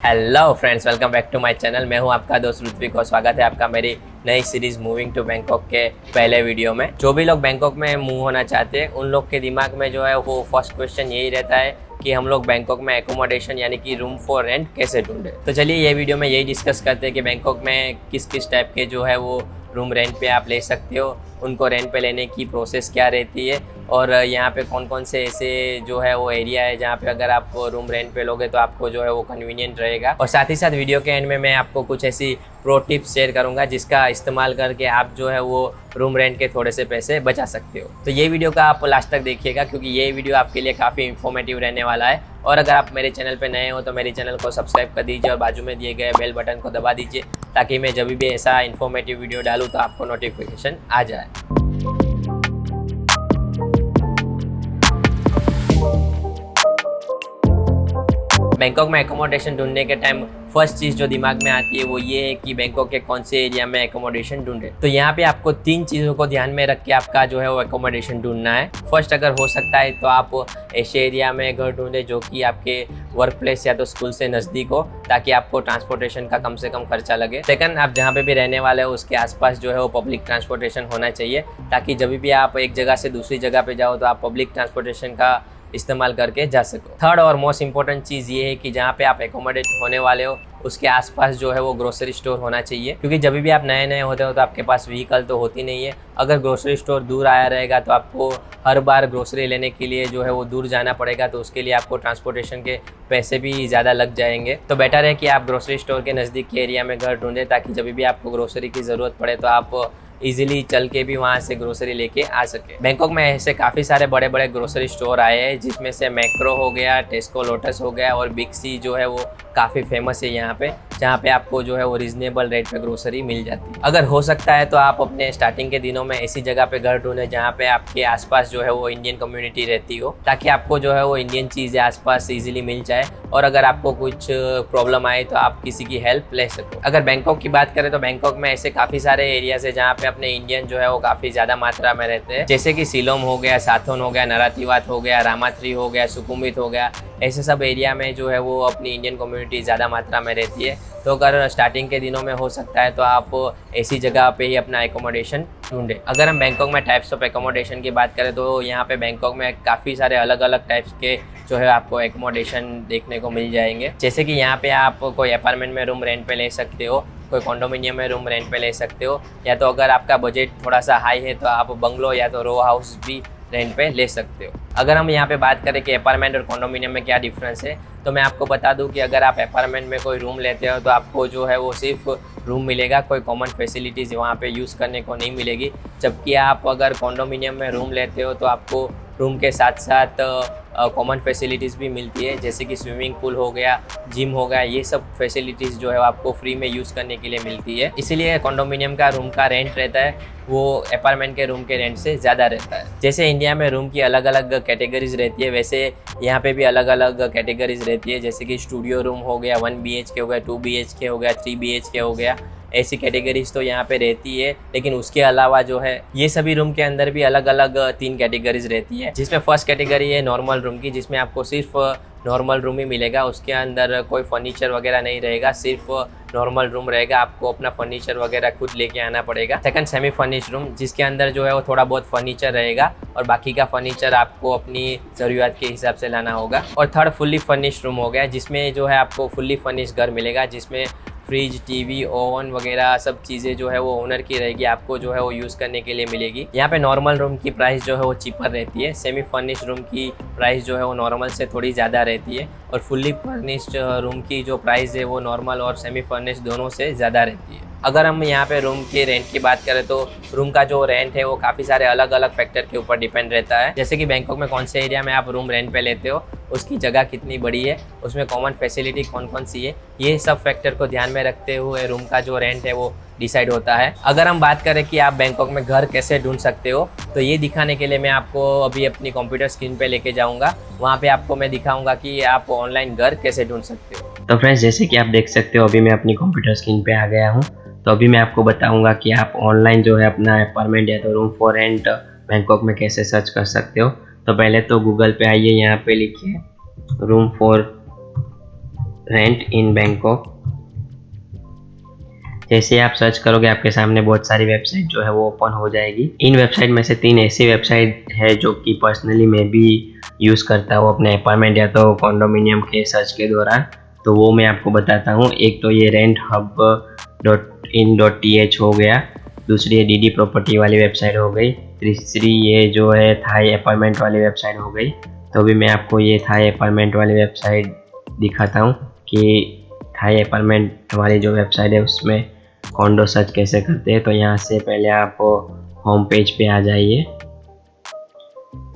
Hello friends, welcome back to my channel. मैं हूं आपका दोस्त ऋत्विक और स्वागत है आपका मेरी नई सीरीज मूविंग टू बैंकॉक के पहले वीडियो में। जो भी लोग बैंकॉक में मूव होना चाहते हैं उन लोग के दिमाग में जो है वो फर्स्ट क्वेश्चन यही रहता है कि हम लोग बैंकॉक में एकोमोडेशन यानी कि रूम फॉर रेंट कैसे ढूंढे। तो चलिए ये वीडियो में यही डिस्कस करते हैं कि बैंकॉक में किस किस टाइप के जो है वो रूम रेंट पे आप ले सकते हो, उनको रेंट पे लेने की प्रोसेस क्या रहती है और यहाँ पे कौन कौन से ऐसे जो है वो एरिया है जहाँ पे अगर आप रूम रेंट पे लोगे तो आपको जो है वो कन्वीनियंट रहेगा। और साथ ही साथ वीडियो के एंड में मैं आपको कुछ ऐसी प्रो टिप्स शेयर करूँगा जिसका इस्तेमाल करके आप जो है वो रूम रेंट के थोड़े से पैसे बचा सकते हो। तो ये वीडियो का आप लास्ट तक देखिएगा क्योंकि ये वीडियो आपके लिए काफ़ी इन्फॉर्मेटिव रहने वाला है। और अगर आप मेरे चैनल पे नए हो तो मेरे चैनल को सब्सक्राइब कर दीजिए और बाजू में दिए गए बेल बटन को दबा दीजिए ताकि मैं जब भी ऐसा इन्फॉर्मेटिव वीडियो डालूँ तो आपको नोटिफिकेशन आ जाए। बैंकॉक में एकोमोडेशन ढूंढने के टाइम फर्स्ट चीज़ जो दिमाग में आती है वो ये है कि बैंकॉक के कौन से एरिया में एकोमोडेशन ढूंढे। तो यहाँ पे आपको 3 चीज़ों को ध्यान में रख के आपका जो है वो एकोमोडेशन ढूंढना है। फर्स्ट, अगर हो सकता है तो आप ऐसे एरिया में घर ढूंढे जो कि आपके वर्क प्लेस या तो स्कूल से नज़दीक हो ताकि आपको ट्रांसपोर्टेशन का कम से कम खर्चा लगे। सेकंड, आप जहाँ पे भी रहने वाले हो उसके आसपास जो है वो पब्लिक ट्रांसपोर्टेशन होना चाहिए ताकि जब भी आप एक जगह से दूसरी जगह पे जाओ तो आप पब्लिक ट्रांसपोर्टेशन का इस्तेमाल करके जा सको। थर्ड और मोस्ट इंपॉर्टेंट चीज़ ये है कि जहाँ पे आप एकोमोडेट होने वाले हो उसके आसपास जो है वो ग्रोसरी स्टोर होना चाहिए क्योंकि जब भी आप नए नए होते हो तो आपके पास व्हीकल तो होती नहीं है। अगर ग्रोसरी स्टोर दूर आया रहेगा तो आपको हर बार ग्रोसरी लेने के लिए जो है वो दूर जाना पड़ेगा, तो उसके लिए आपको ट्रांसपोर्टेशन के पैसे भी ज़्यादा लग जाएंगे। तो बेटर है कि आप ग्रोसरी स्टोर के नज़दीक के एरिया में घर ढूंढें ताकि जब भी आपको ग्रोसरी की ज़रूरत पड़े तो आप इजीली चल के भी वहाँ से ग्रोसरी लेके आ सके। बैंकॉक में ऐसे काफ़ी सारे बड़े बड़े ग्रोसरी स्टोर आए हैं जिसमें से मैक्रो हो गया, टेस्को लोटस हो गया और बिग सी जो है वो काफ़ी फेमस है यहाँ पे, जहाँ पे आपको जो है वो रीजनेबल रेट पे ग्रोसरी मिल जाती है। अगर हो सकता है तो आप अपने स्टार्टिंग के दिनों में ऐसी जगह पे घर ढूंढें जहाँ पे आपके आसपास जो है वो इंडियन कम्युनिटी रहती हो ताकि आपको जो है वो इंडियन चीज़ें आसपास इजीली मिल जाए और अगर आपको कुछ प्रॉब्लम आए तो आप किसी की हेल्प ले सको। अगर बैंकॉक की बात करें तो बैंकॉक में ऐसे काफ़ी सारे एरियाज है जहाँ पे अपने इंडियन जो है वो काफ़ी ज़्यादा मात्रा में रहते हैं, जैसे कि सिलोम हो गया, साथोन हो गया, नरातीवात हो गया, रामाथ्री हो गया, सुकुमित हो गया। ऐसे सब एरिया में जो है वो अपनी इंडियन कम्युनिटी ज़्यादा मात्रा में रहती है। तो अगर स्टार्टिंग के दिनों में हो सकता है तो आप ऐसी जगह पे ही अपना एकोमोडेशन ढूंढें। अगर हम बैंकॉक में टाइप्स ऑफ एकोमोडेशन की बात करें तो यहाँ पे बैंकॉक में काफ़ी सारे अलग अलग टाइप्स के जो है आपको एकोमोडेशन देखने को मिल जाएंगे। जैसे कि यहाँ पे आप कोई अपार्टमेंट में रूम रेंट पे ले सकते हो, कोई कॉन्डोमिनियम में रूम रेंट पे ले सकते हो, या तो अगर आपका बजट थोड़ा सा हाई है तो आप बंगलो या तो रो हाउस भी रेंट पे ले सकते हो। अगर हम यहाँ पे बात करें कि अपार्टमेंट और कॉन्डोमिनियम में क्या डिफरेंस है तो मैं आपको बता दूं कि अगर आप अपार्टमेंट में कोई रूम लेते हो तो आपको जो है वो सिर्फ रूम मिलेगा, कोई कॉमन फैसिलिटीज़ वहाँ पे यूज़ करने को नहीं मिलेगी। जबकि आप अगर कॉन्डोमिनियम में रूम लेते हो तो आपको रूम के साथ साथ कॉमन फैसिलिटीज़ भी मिलती है, जैसे कि स्विमिंग पूल हो गया, जिम हो गया, ये सब फैसिलिटीज़ जो है आपको फ्री में यूज़ करने के लिए मिलती है। इसीलिए कॉन्डोमिनियम का रूम का रेंट रहता है वो अपार्टमेंट के रूम के रेंट से ज़्यादा रहता है। जैसे इंडिया में रूम की अलग अलग कैटेगरीज रहती है वैसे यहाँ पे भी अलग अलग कैटेगरीज रहती है, जैसे कि स्टूडियो रूम हो गया, 1 BHK हो गया, 2 BHK हो गया, 3 BHK हो गया। ऐसी कैटेगरीज तो यहाँ पे रहती है, लेकिन उसके अलावा जो है ये सभी रूम के अंदर भी अलग अलग 3 कैटेगरीज रहती है, जिसमें फर्स्ट कैटेगरी है नॉर्मल रूम की, जिसमें आपको सिर्फ नॉर्मल रूम ही मिलेगा, उसके अंदर कोई फर्नीचर वगैरह नहीं रहेगा, सिर्फ नॉर्मल रूम रहेगा, आपको अपना फर्नीचर वगैरह खुद लेके आना पड़ेगा। सेकंड, सेमी फर्निश रूम, जिसके अंदर जो है वो थोड़ा बहुत फर्नीचर रहेगा और बाकी का फर्नीचर आपको अपनी ज़रूरत के हिसाब से लाना होगा। और थर्ड, फुल्ली फर्निश रूम हो गया, जिसमें जो है आपको फुल्ली फर्निश घर मिलेगा, जिसमें फ्रिज, टीवी, ओवन वगैरह सब चीज़ें जो है वो ओनर की रहेगी, आपको जो है वो यूज़ करने के लिए मिलेगी। यहाँ पे नॉर्मल रूम की प्राइस जो है वो चीपर रहती है, सेमी फर्निश्ड रूम की प्राइस जो है वो नॉर्मल से थोड़ी ज़्यादा रहती है और फुल्ली फर्निश्ड रूम की जो प्राइस है वो नॉर्मल और सेमी फर्निश्ड दोनों से ज़्यादा रहती है। अगर हम यहाँ पे रूम के रेंट की बात करें तो रूम का जो रेंट है वो काफ़ी सारे अलग अलग फैक्टर के ऊपर डिपेंड रहता है, जैसे कि बैंकॉक में कौन से एरिया में आप रूम रेंट पे लेते हो, उसकी जगह कितनी बड़ी है, उसमें कॉमन फैसिलिटी कौन कौन सी है, ये सब फैक्टर को ध्यान में रखते हुए रूम का जो रेंट है वो डिसाइड होता है। अगर हम बात करें कि आप बैंकॉक में घर कैसे ढूंढ सकते हो तो ये दिखाने के लिए मैं आपको अभी अपनी कंप्यूटर स्क्रीन पे लेके जाऊंगा, वहाँ पे आपको मैं दिखाऊंगा कि आप ऑनलाइन घर कैसे ढूंढ सकते हो। तो फ्रेंड्स, जैसे कि आप देख सकते हो अभी मैं अपनी कंप्यूटर स्क्रीन पे आ गया हूँ। तो अभी मैं आपको बताऊंगा कि आप ऑनलाइन जो है अपना अपार्टमेंट या तो रूम फॉर रेंट बैंकॉक में कैसे सर्च कर सकते हो। तो पहले तो गूगल पे आइए, यहाँ पे लिखिए room for rent in Bangkok. जैसे आप सर्च करोगे आपके सामने बहुत सारी वेबसाइट जो है वो ओपन हो जाएगी। इन वेबसाइट में से 3 ऐसी वेबसाइट है जो कि पर्सनली मैं भी यूज़ करता हूँ अपने अपार्टमेंट या तो कॉन्डोमिनियम के सर्च के दौरान। तो वो मैं आपको बताता हूँ। एक तो ये renthub.in.th हो गया, दूसरी है डीडी प्रॉपर्टी वाली वेबसाइट हो गई, तीसरी ये जो है थाई अपार्टमेंट वाली वेबसाइट हो गई। तो अभी मैं आपको ये थाई अपार्टमेंट वाली वेबसाइट दिखाता हूँ कि थाई अपार्टमेंट वाली जो वेबसाइट है उसमें कॉन्डो सर्च कैसे करते हैं। तो यहाँ से पहले आप होम पेज पे आ जाइए।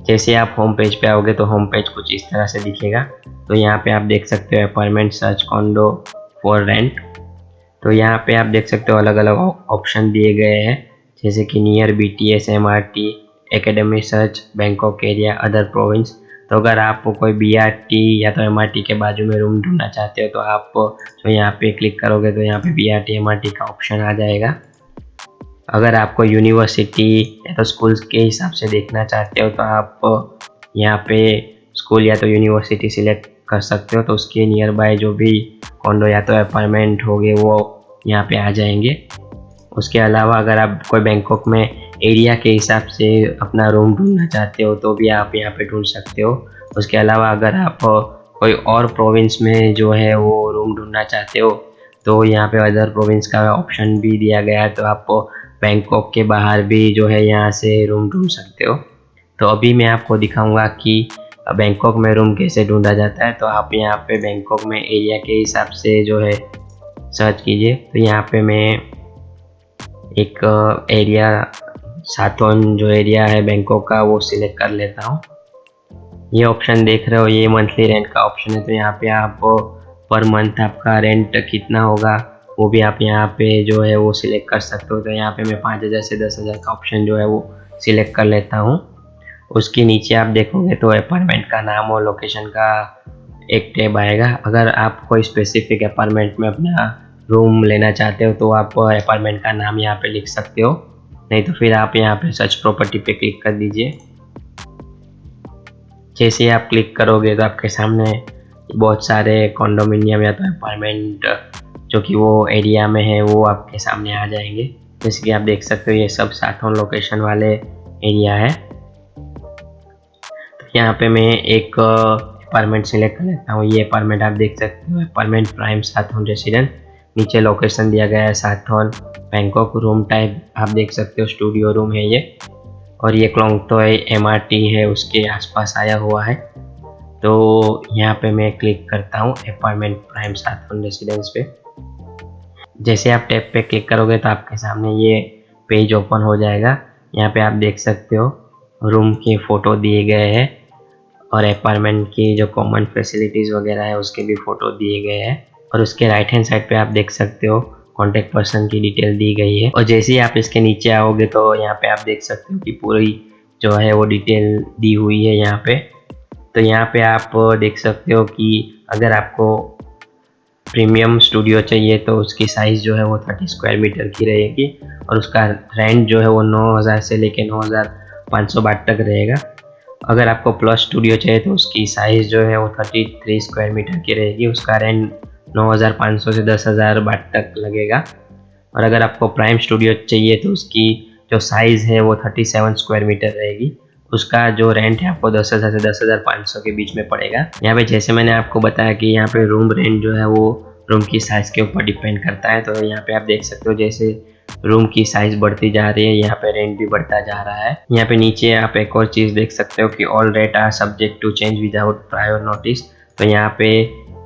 जैसे आप होम पेज पे आओगे तो होम पेज कुछ इस तरह से दिखेगा। तो यहाँ पे आप देख सकते हो apartment search condor for rent. तो यहाँ पे आप देख सकते हो अलग अलग ऑप्शन दिए गए हैं, जैसे कि near BTS, MRT, academy search, Bangkok area, other province. तो अगर आप कोई BRT या तो MRT के बाजू में रूम ढूंढना चाहते हो तो आप जो यहाँ पे क्लिक करोगे तो यहाँ पे BRT MRT का ऑप्शन आ जाएगा। अगर आपको यूनिवर्सिटी या तो स्कूल्स के हिसाब से देखना चाहते हो तो आप यहाँ पे स्कूल या तो यूनिवर्सिटी सिलेक्ट कर सकते हो। तो उसके नियर बाय जो भी कॉन्डो या तो अपार्टमेंट होंगे वो यहाँ पे आ जाएंगे। उसके अलावा अगर आप कोई बैंकॉक में एरिया के हिसाब से अपना रूम ढूंढना चाहते हो तो भी आप यहाँ पे ढूंढ सकते हो। उसके अलावा अगर आप कोई और प्रोविंस में जो है वो रूम ढूंढना चाहते हो तो यहाँ पे अदर प्रोविंस का ऑप्शन भी दिया गया है। तो आप बैंकॉक के बाहर भी जो है यहाँ से रूम ढूंढ सकते हो। तो अभी मैं आपको दिखाऊंगा कि बैंकॉक में रूम कैसे ढूंढा जाता है। तो आप यहाँ पे बैंकॉक में एरिया के हिसाब से जो है सर्च कीजिए। तो यहाँ पे मैं एक एरिया साथोन जो एरिया है बैंकॉक का वो सिलेक्ट कर लेता हूँ। ये ऑप्शन देख रहे हो, ये मंथली रेंट का ऑप्शन है। तो यहाँ पे आप पर मंथ आपका रेंट कितना होगा वो भी आप यहाँ पे जो है वो सिलेक्ट कर सकते हो। तो यहाँ पे मैं 5,000 से 10,000 का ऑप्शन जो है वो सिलेक्ट कर लेता हूँ। उसके नीचे आप देखोगे तो अपार्टमेंट का नाम और लोकेशन का एक टैब आएगा। अगर आप कोई स्पेसिफिक अपार्टमेंट में अपना रूम लेना चाहते हो तो आप अपार्टमेंट का नाम यहाँ पे लिख सकते हो, नहीं तो फिर आप यहाँ पे सर्च प्रॉपर्टी पे क्लिक कर दीजिए। जैसे आप क्लिक करोगे तो आपके सामने बहुत सारे कॉन्डोमिनियम या तो अपार्टमेंट जो कि वो एरिया में है वो आपके सामने आ जाएंगे। जैसे कि आप देख सकते हो ये सब साथोन लोकेशन वाले एरिया है। तो यहाँ पे मैं एक अपार्टमेंट सिलेक्ट कर लेता हूँ। ये अपार्टमेंट आप देख सकते हो, अपार्टमेंट प्राइम साथोन रेसिडेंट। नीचे लोकेशन दिया गया है साथोन बैंकॉक। रूम टाइप आप देख सकते हो स्टूडियो रूम है ये, और ये क्लोंगतोय MRT है उसके आसपास आया हुआ है। तो यहाँ पे मैं क्लिक करता हूँ अपार्टमेंट प्राइम साथोन रेसिडेंस पे। जैसे आप टैब पे क्लिक करोगे तो आपके सामने ये पेज ओपन हो जाएगा। यहाँ पे आप देख सकते हो रूम की फ़ोटो दिए गए हैं और अपार्टमेंट की जो कॉमन फैसिलिटीज़ वगैरह है उसके भी फ़ोटो दिए गए हैं। और उसके राइट हैंड साइड पे आप देख सकते हो कॉन्टेक्ट पर्सन की डिटेल दी गई है। और जैसे ही आप इसके नीचे आओगे तो यहाँ पे आप देख सकते हो कि पूरी जो है वो डिटेल दी हुई है यहाँ पे। तो यहाँ पे आप देख सकते हो कि अगर आपको प्रीमियम स्टूडियो चाहिए तो उसकी साइज़ जो है वो 30 स्क्वायर मीटर की रहेगी और उसका रेंट जो है वो 9,000 से लेकर 9,500 बात तक रहेगा। अगर आपको प्लस स्टूडियो चाहिए तो उसकी साइज़ जो है वो 33 स्क्वायर मीटर की रहेगी, उसका रेंट 9,500 से 10,000 बात तक लगेगा। और अगर आपको प्राइम स्टूडियो चाहिए तो उसकी जो साइज़ है वो 37 स्क्वायर मीटर रहेगी, उसका जो रेंट है आपको 10,000 से 10,500 के बीच में पड़ेगा। यहाँ पे जैसे मैंने आपको बताया कि यहाँ पे रूम रेंट जो है वो रूम की साइज़ के ऊपर डिपेंड करता है। तो यहाँ पे आप देख सकते हो जैसे रूम की साइज़ बढ़ती जा रही है यहाँ पे रेंट भी बढ़ता जा रहा है। यहाँ पे नीचे आप एक और चीज़ देख सकते हो कि all rate are subject to change without prior notice. तो यहाँ पे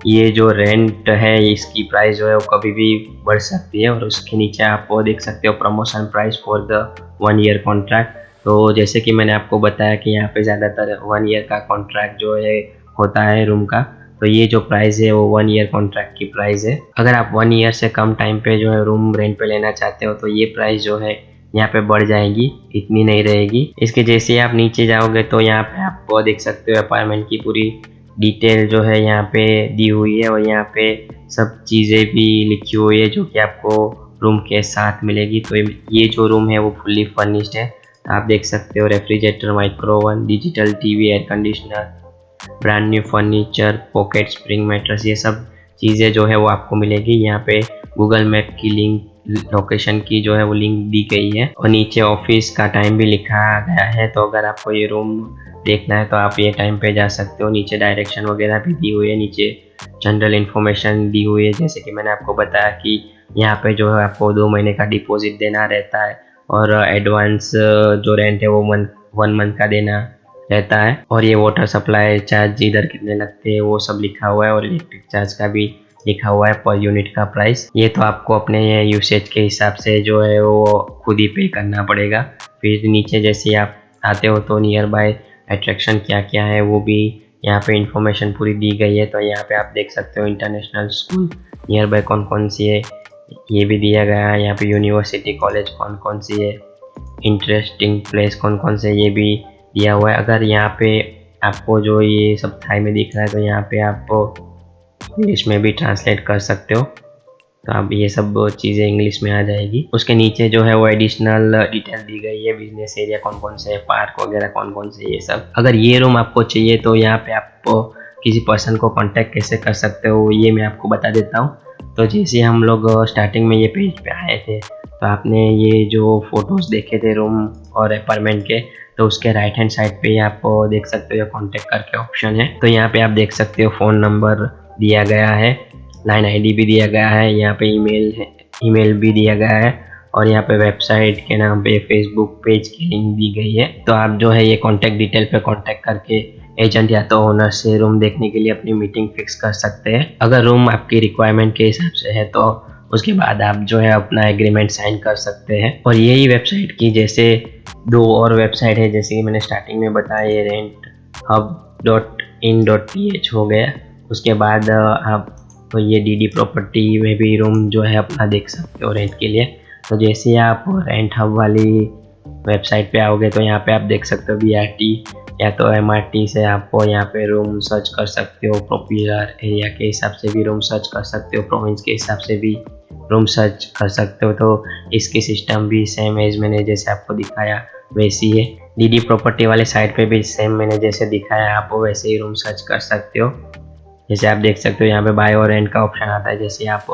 ये जो रेंट है इसकी प्राइस जो है वो कभी भी बढ़ सकती है। और उसके नीचे आप वो देख सकते हो promotion price for the 1 year contract. तो जैसे कि मैंने आपको बताया कि यहाँ पे ज़्यादातर 1 ईयर का कॉन्ट्रैक्ट जो है होता है रूम का, तो ये जो प्राइस है वो 1 ईयर कॉन्ट्रैक्ट की प्राइस है। अगर आप 1 ईयर से कम टाइम पे जो है रूम रेंट पे लेना चाहते हो तो ये प्राइस जो है यहाँ पे बढ़ जाएगी, इतनी नहीं रहेगी। इसके जैसे आप नीचे जाओगे तो यहाँ पे आप वो देख सकते हो अपार्टमेंट की पूरी डिटेल जो है यहाँ पे दी हुई है और यहाँ पे सब चीज़ें भी लिखी हुई है जो कि आपको रूम के साथ मिलेगी। तो ये जो रूम है वो फुल्ली फर्निश्ड है। आप देख सकते हो refrigerator, microwave, digital TV, air conditioner, brand new furniture, pocket spring mattress, ये सब चीज़ें जो है वो आपको मिलेगी। यहाँ पे गूगल मैप की लिंक, लोकेशन की जो है वो लिंक दी गई है और नीचे ऑफिस का टाइम भी लिखा गया है। तो अगर आपको ये रूम देखना है तो आप ये टाइम पे जा सकते हो। नीचे डायरेक्शन वगैरह भी दी हुई है, नीचे जनरल इन्फॉर्मेशन दी हुई है। जैसे कि मैंने आपको बताया कि यहाँ पे जो है आपको 2 महीने का डिपॉजिट देना रहता है और एडवांस जो रेंट है वो 1 मंथ का देना रहता है। और ये वाटर सप्लाई चार्ज इधर कितने लगते हैं वो सब लिखा हुआ है और इलेक्ट्रिक चार्ज का भी लिखा हुआ है पर यूनिट का प्राइस। ये तो आपको अपने ये यूसेज के हिसाब से जो है वो खुद ही पे करना पड़ेगा। फिर नीचे जैसे आप आते हो तो नियर बाय अट्रैक्शन क्या क्या है वो भी यहाँ पे इंफॉर्मेशन पूरी दी गई है। तो यहाँ पे आप देख सकते हो इंटरनेशनल स्कूल नियर बाय कौन कौन सी है ये भी दिया गया है। यहाँ पे यूनिवर्सिटी कॉलेज कौन कौन सी है, इंटरेस्टिंग प्लेस कौन कौन से ये भी दिया हुआ है। अगर यहाँ पे आपको जो ये सब थाई में दिख रहा है तो यहाँ पे आप इंग्लिश में भी ट्रांसलेट कर सकते हो। तो अब ये सब चीज़ें इंग्लिश में आ जाएगी। उसके नीचे जो है वो एडिशनल डिटेल दी गई है, बिजनेस एरिया कौन कौन से है, पार्क वगैरह कौन कौन से, ये सब। अगर ये रूम आपको चाहिए तो यहाँ पे आप किसी पर्सन को कांटेक्ट कैसे कर सकते हो ये मैं आपको बता देता हूँ। तो जैसे हम लोग स्टार्टिंग में ये पेज पे आए थे तो आपने ये जो फोटोज़ देखे थे रूम और अपार्टमेंट के, तो उसके राइट हैंड साइड पे आप देख सकते हो कॉन्टेक्ट करके ऑप्शन है। तो यहाँ पे आप देख सकते हो फ़ोन नंबर दिया गया है, लाइन आईडी भी दिया गया है, यहाँ पे ईमेल भी दिया गया है और यहाँ पे वेबसाइट के नाम पे फेसबुक पेज की लिंक दी गई है। तो आप जो है ये कॉन्टैक्ट डिटेल पे कॉन्टैक्ट करके एजेंट या तो ओनर से रूम देखने के लिए अपनी मीटिंग फिक्स कर सकते हैं। अगर रूम आपकी रिक्वायरमेंट के हिसाब से है तो उसके बाद आप जो है अपना एग्रीमेंट साइन कर सकते हैं। और यही वेबसाइट की जैसे 2 और वेबसाइट है, जैसे कि मैंने स्टार्टिंग में बताया ये renthub.in.ph हो गया। उसके बाद आप तो ये डीडी प्रॉपर्टी में भी रूम जो है अपना देख सकते हो रेंट के लिए। तो जैसे आप रेंट हब वाली वेबसाइट पे आओगे तो यहाँ पे आप देख सकते हो BRT या तो MRT से आपको यहाँ पे रूम सर्च कर सकते हो। पॉपुलर एरिया के हिसाब से भी रूम सर्च कर सकते हो, प्रोविंस के हिसाब से भी रूम सर्च कर सकते हो। तो इसकी सिस्टम भी सेम एज मैंने जैसे आपको दिखाया वैसी है। डीडी प्रॉपर्टी वाले साइट पे भी सेम मैंने जैसे दिखाया आप वैसे ही रूम सर्च कर सकते हो। जैसे आप देख सकते हो यहाँ पे बाय और रेंट का ऑप्शन आता है। जैसे आप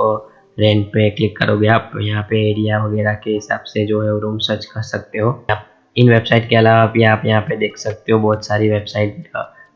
रेंट पे क्लिक करोगे आप तो यहाँ पे एरिया वगैरह के हिसाब से जो है रूम सर्च कर सकते हो। आप इन वेबसाइट के अलावा भी आप यहाँ पे देख सकते हो बहुत सारी वेबसाइट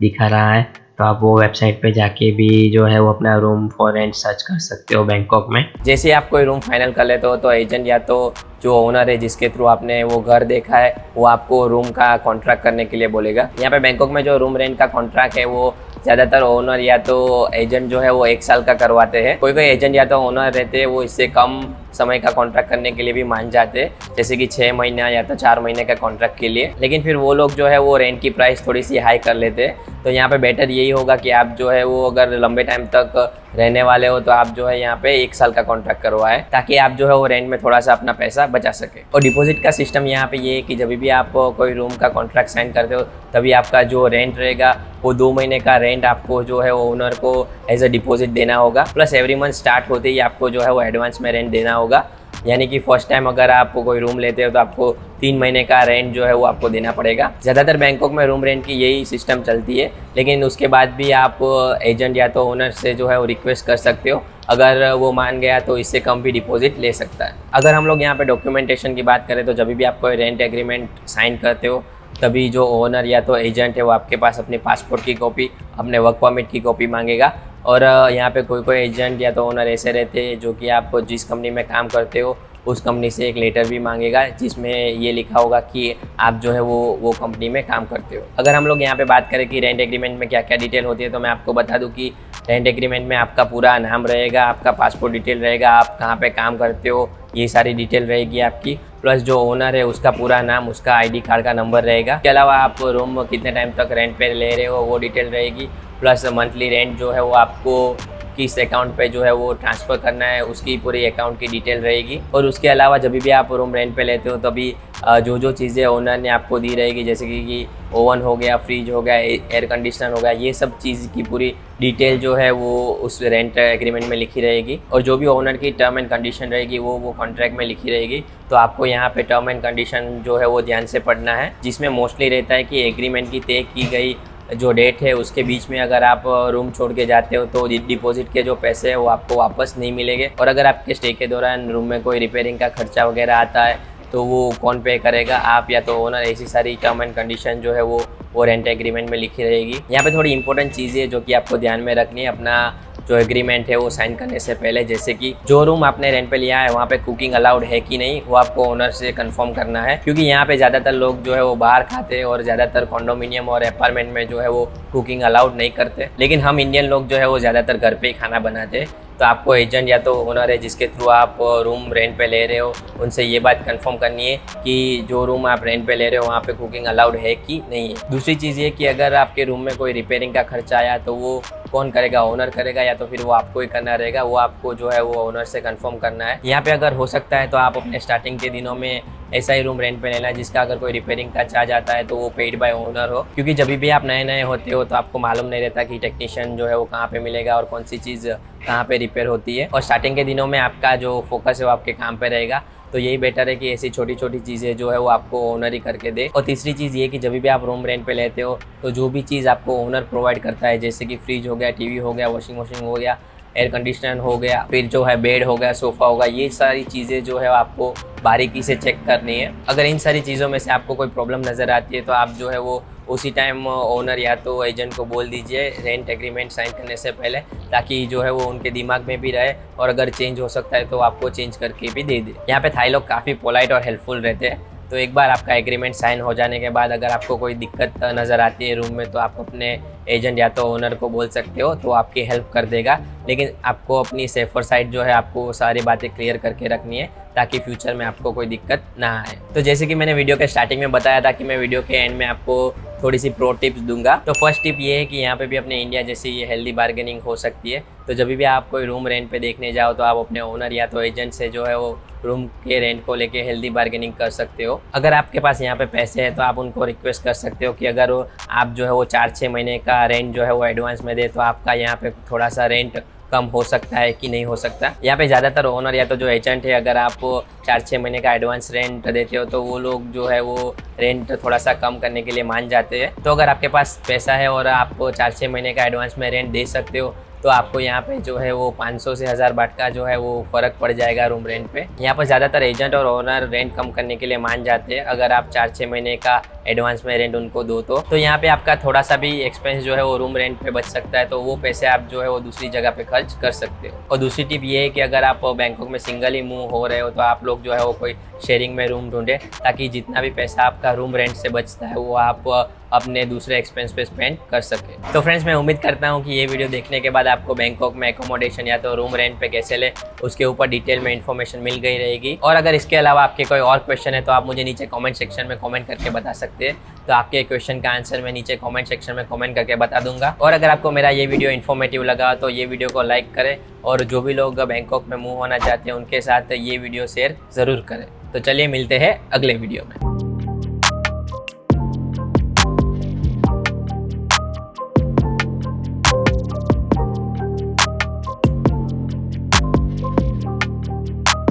दिखा रहा है। तो आप वो वेबसाइट पे जाके भी जो है वो अपना रूम फॉर रेंट सर्च कर सकते हो बैंकॉक में। जैसे आप कोई रूम फाइनल कर लेते हो तो एजेंट या तो जो ओनर है जिसके थ्रू आपने वो घर देखा है वो आपको रूम का कॉन्ट्रैक्ट करने के लिए बोलेगा। यहाँ पे बैंकॉक में जो रूम रेंट का कॉन्ट्रैक्ट है वो ज़्यादातर ओनर या तो एजेंट जो है वो 1 साल का करवाते हैं। कोई कोई एजेंट या तो ओनर रहते हैं वो इससे कम समय का कॉन्ट्रैक्ट करने के लिए भी मान जाते हैं, जैसे कि 6 महीना या तो 4 महीने का कॉन्ट्रैक्ट के लिए। लेकिन फिर वो लोग जो है वो रेंट की प्राइस थोड़ी सी हाई कर लेते हैं। तो यहाँ पे बेटर यही होगा कि आप जो है वो अगर लंबे टाइम तक रहने वाले हो तो आप जो है यहाँ पे 1 साल का कॉन्ट्रैक्ट करवाएं ताकि आप जो है वो रेंट में थोड़ा सा अपना पैसा बचा सके। और डिपॉजिट का सिस्टम यहाँ पे ये है कि जब भी आप कोई रूम का कॉन्ट्रैक्ट साइन करते हो तभी आपका जो रेंट रहेगा वो 2 महीने का रेंट आपको जो है वो ओनर को एज अ डिपॉजिट देना होगा। प्लस एवरी मंथ स्टार्ट होते ही आपको जो है वो एडवांस में रेंट देना होगा। यानी कि फर्स्ट टाइम अगर आप कोई रूम लेते हो तो आपको 3 महीने का रेंट जो है वो आपको देना पड़ेगा। ज़्यादातर बैंकॉक में रूम रेंट की यही सिस्टम चलती है, लेकिन उसके बाद भी आप एजेंट या तो ओनर से जो है वो रिक्वेस्ट कर सकते हो। अगर वो मान गया तो इससे कम भी डिपॉजिट ले सकता है। अगर हम लोग यहाँ पे डॉक्यूमेंटेशन की बात करें तो जब भी आप कोई रेंट एग्रीमेंट साइन करते हो तभी जो ओनर या तो एजेंट है वो आपके पास अपनी पासपोर्ट की कॉपी, अपने वर्क परमिट की कॉपी मांगेगा। और यहाँ पे कोई एजेंट या तो ओनर ऐसे रहते हैं जो कि आप जिस कंपनी में काम करते हो उस कंपनी से एक लेटर भी मांगेगा जिसमें ये लिखा होगा कि आप जो है वो कंपनी में काम करते हो। अगर हम लोग यहाँ पे बात करें कि रेंट एग्रीमेंट में क्या क्या डिटेल होती है तो मैं आपको बता दूँ कि रेंट एग्रीमेंट में आपका पूरा नाम रहेगा, आपका पासपोर्ट डिटेल रहेगा, आप कहाँ पे काम करते हो ये सारी डिटेल रहेगी आपकी। प्लस जो ओनर है उसका पूरा नाम, उसका आईडी कार्ड का नंबर रहेगा। इसके अलावा आप रूम कितने टाइम तक रेंट पे ले रहे हो वो डिटेल रहेगी। प्लस मंथली रेंट जो है वो आपको किस अकाउंट पे जो है वो ट्रांसफ़र करना है उसकी पूरी अकाउंट की डिटेल रहेगी। और उसके अलावा जब भी आप रूम रेंट पे लेते हो तभी जो चीज़ें ओनर ने आपको दी रहेगी जैसे कि ओवन हो गया, फ्रिज हो गया, एयर कंडीशनर हो गया, ये सब चीज़ की पूरी डिटेल जो है वो उस रेंट एग्रीमेंट में लिखी रहेगी। और जो भी ओनर की टर्म एंड कंडीशन रहेगी वो कॉन्ट्रैक्ट में लिखी रहेगी। तो आपको यहाँ पे टर्म एंड कंडीशन जो है वो ध्यान से पढ़ना है, जिसमें मोस्टली रहता है कि एग्रीमेंट की तय की गई जो डेट है उसके बीच में अगर आप रूम छोड़ के जाते हो तो डिपॉजिट के जो पैसे हैं वो आपको वापस नहीं मिलेंगे। और अगर आपके स्टे के दौरान रूम में कोई रिपेयरिंग का खर्चा वगैरह आता है तो वो कौन पे करेगा, आप या तो ओनर। ऐसी सारी टर्म एंड कंडीशन जो है वो रेंट एग्रीमेंट में लिखी रहेगी। यहाँ पे थोड़ी इंपॉर्टेंट चीज़ है जो कि आपको ध्यान में रखनी है अपना जो एग्रीमेंट है वो साइन करने से पहले। जैसे कि जो रूम आपने रेंट पे लिया है वहाँ पे कुकिंग अलाउड है कि नहीं, वो आपको ओनर से कंफर्म करना है। क्योंकि यहाँ पे ज़्यादातर लोग जो है वो बाहर खाते हैं और ज़्यादातर कॉन्डोमिनियम और अपार्टमेंट में जो है वो कुकिंग अलाउड नहीं करते। लेकिन हम इंडियन लोग जो है वो ज़्यादातर घर पे ही खाना बनाते हैं। तो आपको एजेंट या तो ओनर है जिसके थ्रू आप रूम रेंट पे ले रहे हो, उनसे ये बात कंफर्म करनी है कि जो रूम आप रेंट पे ले रहे हो वहाँ पे कुकिंग अलाउड है कि नहीं है। दूसरी चीज़ ये कि अगर आपके रूम में कोई रिपेयरिंग का खर्चा आया तो वो कौन करेगा, ओनर करेगा या तो फिर वो आपको ही करना रहेगा। वो आपको जो है वो ओनर से कंफर्म करना है। यहाँ पे अगर हो सकता है तो आप अपने स्टार्टिंग के दिनों में ऐसा ही रूम रेंट पे लेना जिसका अगर कोई रिपेयरिंग का चार्ज आता है तो वो पेड बाय ओनर हो। क्योंकि जब भी आप नए नए होते हो तो आपको मालूम नहीं रहता कि टेक्नीशियन जो है वो कहाँ पे मिलेगा और कौन सी चीज़ कहाँ पे रिपेयर होती है। और स्टार्टिंग के दिनों में आपका जो फोकस है वो आपके काम पे रहेगा। तो यही बेटर है कि ऐसी छोटी छोटी चीज़ें जो है वो आपको ओनर ही करके दे। और तीसरी चीज़ ये कि जब भी आप रूम रेंट पे लेते हो तो जो भी चीज़ आपको ओनर प्रोवाइड करता है, जैसे कि फ्रिज हो गया, टीवी हो गया, वॉशिंग मशीन हो गया, एयर कंडीशनर हो गया, फिर जो है बेड हो गया, सोफ़ा होगा, ये सारी चीज़ें जो है आपको बारीकी से चेक करनी है। अगर इन सारी चीज़ों में से आपको कोई प्रॉब्लम नज़र आती है तो आप जो है वो उसी टाइम ओनर या तो एजेंट को बोल दीजिए रेंट एग्रीमेंट साइन करने से पहले, ताकि जो है वो उनके दिमाग में भी रहे और अगर चेंज हो सकता है तो आपको चेंज करके भी दे दे। यहाँ पे थाई लोग काफ़ी पोलाइट और हेल्पफुल रहते हैं। तो एक बार आपका एग्रीमेंट साइन हो जाने के बाद अगर आपको कोई दिक्कत नज़र आती है रूम में तो आप अपने एजेंट या तो ओनर को बोल सकते हो, तो आपकी हेल्प कर देगा। लेकिन आपको अपनी सेफर साइड जो है आपको सारी बातें क्लियर करके रखनी है ताकि फ्यूचर में आपको कोई दिक्कत ना आए। तो जैसे कि मैंने वीडियो के स्टार्टिंग में बताया था कि मैं वीडियो के एंड में आपको थोड़ी सी प्रो टिप्स दूंगा। तो फर्स्ट टिप ये है कि यहाँ पे भी अपने इंडिया जैसी ये हेल्दी बार्गेनिंग हो सकती है। तो जब भी आप कोई रूम रेंट पे देखने जाओ तो आप अपने ओनर या तो एजेंट से जो है वो रूम के रेंट को लेके हेल्दी बार्गेनिंग कर सकते हो। अगर आपके पास यहाँ पे पैसे हैं तो आप उनको रिक्वेस्ट कर सकते हो कि अगर आप जो है वो 4-6 महीने का रेंट जो है वो एडवांस में दे तो आपका यहाँ पे थोड़ा सा रेंट कम हो सकता है कि नहीं हो सकता। यहाँ पे ज़्यादातर ओनर या तो जो एजेंट है, अगर आप 4-6 महीने का एडवांस रेंट देते हो तो वो लोग जो है वो रेंट थोड़ा सा कम करने के लिए मान जाते हैं। तो अगर आपके पास पैसा है और आप 4-6 महीने का एडवांस में रेंट दे सकते हो तो आपको यहाँ पे जो है वो 500 से 1000 बात का जो है वो फ़र्क पड़ जाएगा रूम रेंट पे। यहाँ पर ज़्यादातर एजेंट और ओनर रेंट कम करने के लिए मान जाते हैं अगर आप 4-6 महीने का एडवांस में रेंट उनको दो तो यहाँ पे आपका थोड़ा सा भी एक्सपेंस जो है वो रूम रेंट पे बच सकता है। तो वो पैसे आप जो है वो दूसरी जगह पे खर्च कर सकते हो। और दूसरी टिप ये है कि अगर आप बैंकॉक में सिंगल ही मूव हो रहे हो तो आप लोग जो है वो कोई शेयरिंग में रूम ढूंढे ताकि जितना भी पैसा आपका रूम रेंट से बचता है वो आप अपने दूसरे एक्सपेंस पे स्पेंड कर सके। तो फ्रेंड्स, मैं उम्मीद करता हूँ कि ये वीडियो देखने के बाद आपको बैंकॉक में एकोमोडेशन या तो रूम रेंट पे कैसे ले उसके ऊपर डिटेल में इन्फॉर्मेशन मिल गई रहेगी। और अगर इसके अलावा आपके कोई और क्वेश्चन है तो आप मुझे नीचे कमेंट सेक्शन में कमेंट करके बता सकते हैं। तो आपके क्वेश्चन का आंसर मैं नीचे कमेंट सेक्शन में कमेंट करके बता दूंगा। और अगर आपको मेरा ये वीडियो इन्फॉर्मेटिव लगा तो ये वीडियो को लाइक करें और जो भी लोग बैंकॉक में मूव होना चाहते हैं उनके साथ ये वीडियो शेयर ज़रूर करें। तो चलिए मिलते हैं अगले वीडियो में।